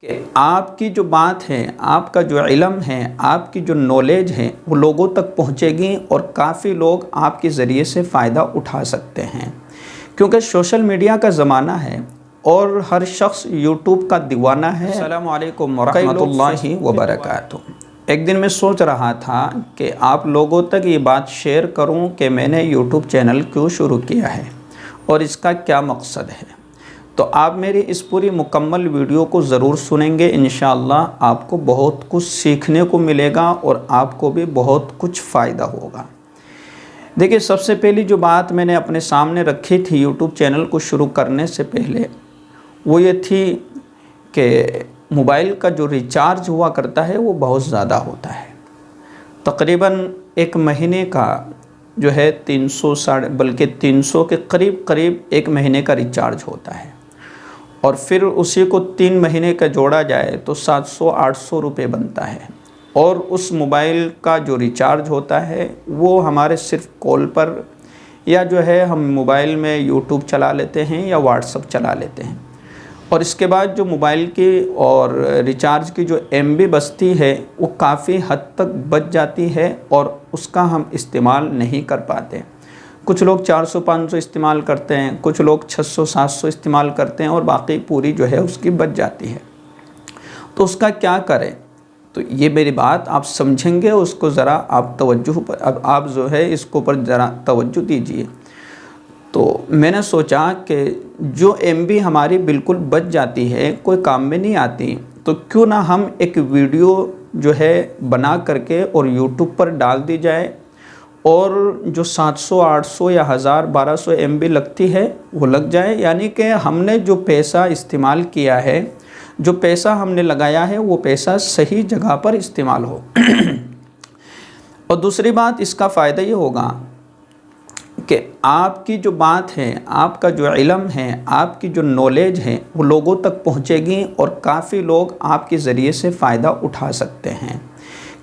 کہ آپ کی جو بات ہے، آپ کا جو علم ہے، آپ کی جو نالج ہے وہ لوگوں تک پہنچے گی اور کافی لوگ آپ کے ذریعے سے فائدہ اٹھا سکتے ہیں، کیونکہ سوشل میڈیا کا زمانہ ہے اور ہر شخص یوٹیوب کا دیوانہ ہے۔ السلام علیکم ورحمۃ اللہ وبرکاتہ۔ ایک دن میں سوچ رہا تھا کہ آپ لوگوں تک یہ بات شیئر کروں کہ میں نے یوٹیوب چینل کیوں شروع کیا ہے اور اس کا کیا مقصد ہے۔ تو آپ میری اس پوری مکمل ویڈیو کو ضرور سنیں گے، انشاءاللہ آپ کو بہت کچھ سیکھنے کو ملے گا اور آپ کو بھی بہت کچھ فائدہ ہوگا۔ دیکھیے، سب سے پہلی جو بات میں نے اپنے سامنے رکھی تھی یوٹیوب چینل کو شروع کرنے سے پہلے، وہ یہ تھی کہ موبائل کا جو ریچارج ہوا کرتا ہے وہ بہت زیادہ ہوتا ہے۔ تقریباً ایک مہینے کا جو ہے 300 کے قریب ایک مہینے کا ریچارج ہوتا ہے، اور پھر اسی کو 3 مہینے کا جوڑا جائے تو 700-800 روپے بنتا ہے۔ اور اس موبائل کا جو ریچارج ہوتا ہے وہ ہمارے صرف کال پر، یا جو ہے ہم موبائل میں یوٹیوب چلا لیتے ہیں یا واٹس ایپ چلا لیتے ہیں، اور اس کے بعد جو موبائل کی اور ریچارج کی جو ایم بی بچتی ہے وہ کافی حد تک بچ جاتی ہے اور اس کا ہم استعمال نہیں کر پاتے۔ کچھ لوگ 400-500 استعمال کرتے ہیں، کچھ لوگ 600-700 استعمال کرتے ہیں، اور باقی پوری جو ہے اس کی بچ جاتی ہے۔ تو اس کا کیا کریں؟ تو یہ میری بات آپ سمجھیں گے، اس کو ذرا آپ توجہ پر آپ جو ہے اس کو پر ذرا توجہ دیجئے۔ تو میں نے سوچا کہ جو ایم بی ہماری بالکل بچ جاتی ہے، کوئی کام میں نہیں آتی، تو کیوں نہ ہم ایک ویڈیو جو ہے بنا کر کے اور یوٹیوب پر ڈال دی جائے، اور جو 700-800 یا 1000-1200 ایم بی لگتی ہے وہ لگ جائے، یعنی کہ ہم نے جو پیسہ استعمال کیا ہے، جو پیسہ ہم نے لگایا ہے، وہ پیسہ صحیح جگہ پر استعمال ہو۔ اور دوسری بات، اس کا فائدہ یہ ہوگا کہ آپ کی جو بات ہے، آپ کا جو علم ہے، آپ کی جو نالج ہے وہ لوگوں تک پہنچے گی اور کافی لوگ آپ کے ذریعے سے فائدہ اٹھا سکتے ہیں،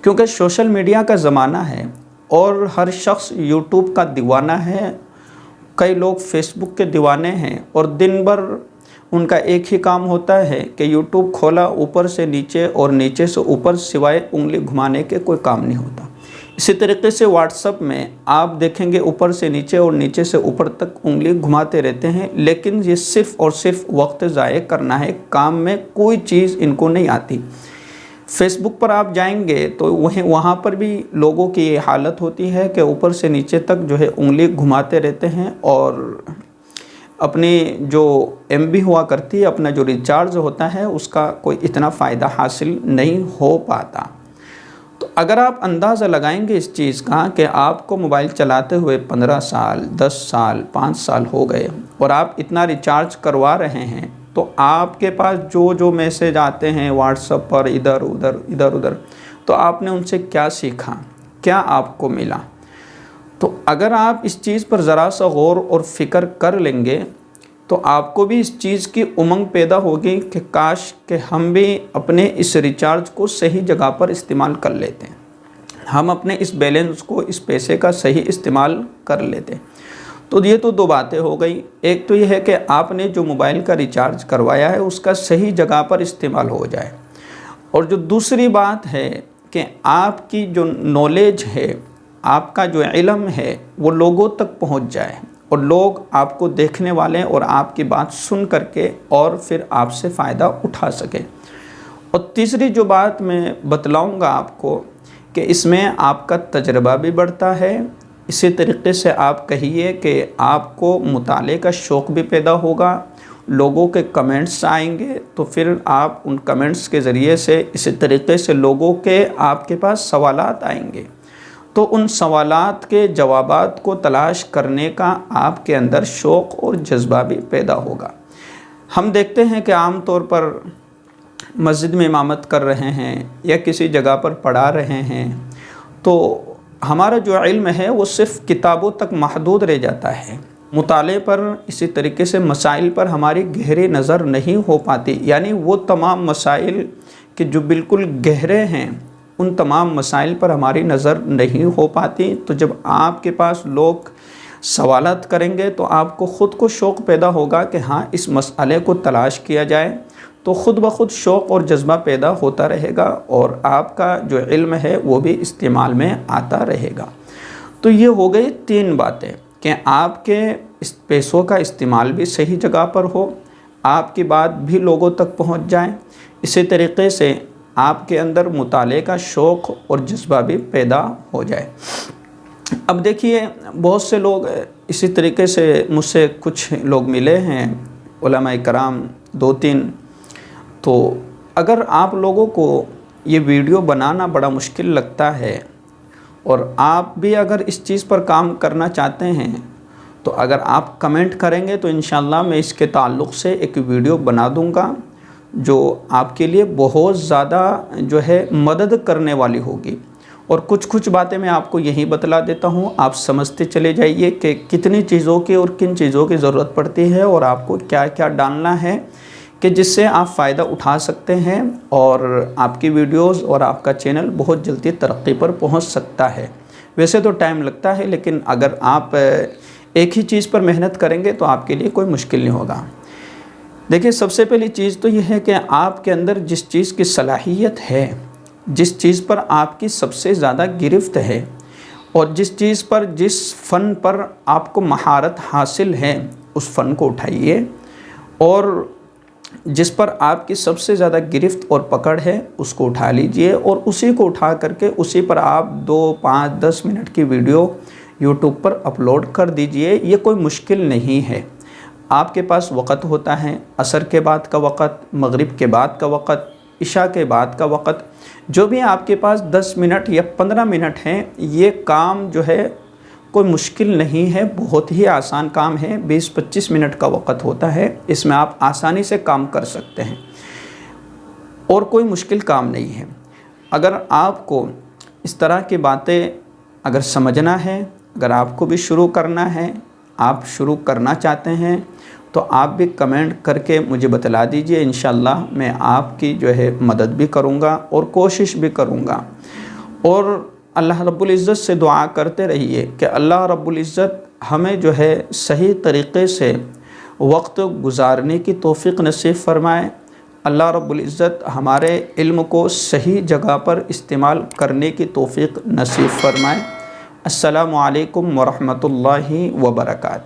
کیونکہ سوشل میڈیا کا زمانہ ہے اور ہر شخص یوٹیوب کا دیوانہ ہے۔ کئی لوگ فیس بک کے دیوانے ہیں اور دن بھر ان کا ایک ہی کام ہوتا ہے کہ یوٹیوب کھولا اوپر سے نیچے اور نیچے سے اوپر، سوائے انگلی گھمانے کے کوئی کام نہیں ہوتا۔ اسی طریقے سے واٹس ایپ میں آپ دیکھیں گے اوپر سے نیچے اور نیچے سے اوپر تک انگلی گھماتے رہتے ہیں، لیکن یہ صرف اور صرف وقت ضائع کرنا ہے، کام میں کوئی چیز ان کو نہیں آتی۔ فیس بک پر آپ جائیں گے تو وہاں پر بھی لوگوں کی یہ حالت ہوتی ہے کہ اوپر سے نیچے تک جو ہے انگلی گھماتے رہتے ہیں، اور اپنی جو ایم بی ہوا کرتی ہے، اپنا جو ریچارج ہوتا ہے، اس کا کوئی اتنا فائدہ حاصل نہیں ہو پاتا۔ تو اگر آپ اندازہ لگائیں گے اس چیز کا کہ آپ کو موبائل چلاتے ہوئے 15 سال، 10 سال، 5 سال ہو گئے اور آپ اتنا ریچارج کروا رہے ہیں، تو آپ کے پاس جو میسیج آتے ہیں واٹس ایپ پر ادھر ادھر، تو آپ نے ان سے کیا سیکھا، کیا آپ کو ملا؟ تو اگر آپ اس چیز پر ذرا سا غور اور فکر کر لیں گے تو آپ کو بھی اس چیز کی امنگ پیدا ہوگی کہ کاش کہ ہم بھی اپنے اس ریچارج کو صحیح جگہ پر استعمال کر لیتے ہیں، ہم اپنے اس بیلنس کو، اس پیسے کا صحیح استعمال کر لیتے ہیں۔ تو یہ تو 2 باتیں ہو گئی۔ ایک تو یہ ہے کہ آپ نے جو موبائل کا ریچارج کروایا ہے اس کا صحیح جگہ پر استعمال ہو جائے، اور جو دوسری بات ہے کہ آپ کی جو نالج ہے، آپ کا جو علم ہے وہ لوگوں تک پہنچ جائے، اور لوگ آپ کو دیکھنے والے اور آپ کی بات سن کر کے اور پھر آپ سے فائدہ اٹھا سکیں۔ اور تیسری جو بات میں بتلاؤں گا آپ کو کہ اس میں آپ کا تجربہ بھی بڑھتا ہے، اسی طریقے سے آپ کہیے کہ آپ کو مطالعے کا شوق بھی پیدا ہوگا، لوگوں کے کمنٹس آئیں گے تو پھر آپ ان کمنٹس کے ذریعے سے، اسی طریقے سے لوگوں کے آپ کے پاس سوالات آئیں گے، تو ان سوالات کے جوابات کو تلاش کرنے کا آپ کے اندر شوق اور جذبہ بھی پیدا ہوگا۔ ہم دیکھتے ہیں کہ عام طور پر مسجد میں امامت کر رہے ہیں یا کسی جگہ پر پڑھا رہے ہیں، تو ہمارا جو علم ہے وہ صرف کتابوں تک محدود رہ جاتا ہے، مطالعے پر، اسی طریقے سے مسائل پر ہماری گہری نظر نہیں ہو پاتی، یعنی وہ تمام مسائل کہ جو بالکل گہرے ہیں ان تمام مسائل پر ہماری نظر نہیں ہو پاتی۔ تو جب آپ کے پاس لوگ سوالات کریں گے تو آپ کو خود کو شوق پیدا ہوگا کہ ہاں اس مسئلے کو تلاش کیا جائے، تو خود بخود شوق اور جذبہ پیدا ہوتا رہے گا اور آپ کا جو علم ہے وہ بھی استعمال میں آتا رہے گا۔ تو یہ ہو گئی 3 باتیں کہ آپ کے پیسوں کا استعمال بھی صحیح جگہ پر ہو، آپ کی بات بھی لوگوں تک پہنچ جائیں، اسی طریقے سے آپ کے اندر مطالعے کا شوق اور جذبہ بھی پیدا ہو جائے۔ اب دیکھیے بہت سے لوگ اسی طریقے سے مجھ سے کچھ لوگ ملے ہیں علماء کرام 2-3، تو اگر آپ لوگوں کو یہ ویڈیو بنانا بڑا مشکل لگتا ہے اور آپ بھی اگر اس چیز پر کام کرنا چاہتے ہیں تو اگر آپ کمنٹ کریں گے تو انشاءاللہ میں اس کے تعلق سے ایک ویڈیو بنا دوں گا جو آپ کے لیے بہت زیادہ جو ہے مدد کرنے والی ہوگی۔ اور کچھ باتیں میں آپ کو یہی بتلا دیتا ہوں، آپ سمجھتے چلے جائیے کہ کتنی چیزوں کی اور کن چیزوں کی ضرورت پڑتی ہے اور آپ کو کیا کیا ڈالنا ہے کہ جس سے آپ فائدہ اٹھا سکتے ہیں اور آپ کی ویڈیوز اور آپ کا چینل بہت جلدی ترقی پر پہنچ سکتا ہے۔ ویسے تو ٹائم لگتا ہے لیکن اگر آپ ایک ہی چیز پر محنت کریں گے تو آپ کے لیے کوئی مشکل نہیں ہوگا۔ دیکھیں سب سے پہلی چیز تو یہ ہے کہ آپ کے اندر جس چیز کی صلاحیت ہے، جس چیز پر آپ کی سب سے زیادہ گرفت ہے اور جس چیز پر جس فن پر آپ کو مہارت حاصل ہے اس فن کو اٹھائیے، اور جس پر آپ کی سب سے زیادہ گرفت اور پکڑ ہے اس کو اٹھا لیجئے اور اسی کو اٹھا کر کے اسی پر آپ 2، 5، 10 منٹ کی ویڈیو یوٹیوب پر اپلوڈ کر دیجئے۔ یہ کوئی مشکل نہیں ہے، آپ کے پاس وقت ہوتا ہے، عصر کے بعد کا وقت، مغرب کے بعد کا وقت، عشاء کے بعد کا وقت، جو بھی آپ کے پاس 10 منٹ یا 15 منٹ ہیں، یہ کام جو ہے کوئی مشکل نہیں ہے، بہت ہی آسان کام ہے۔ 20-25 منٹ کا وقت ہوتا ہے، اس میں آپ آسانی سے کام کر سکتے ہیں اور کوئی مشکل کام نہیں ہے۔ اگر آپ کو اس طرح کی باتیں اگر سمجھنا ہے، اگر آپ کو بھی شروع کرنا ہے، آپ شروع کرنا چاہتے ہیں تو آپ بھی کمنٹ کر کے مجھے بتلا دیجئے، انشاءاللہ میں آپ کی جو ہے مدد بھی کروں گا اور کوشش بھی کروں گا۔ اور اللہ رب العزت سے دعا کرتے رہیے کہ اللہ رب العزت ہمیں جو ہے صحیح طریقے سے وقت گزارنے کی توفیق نصیب فرمائے، اللہ رب العزت ہمارے علم کو صحیح جگہ پر استعمال کرنے کی توفیق نصیب فرمائے۔ السلام علیکم ورحمۃ اللہ وبرکاتہ۔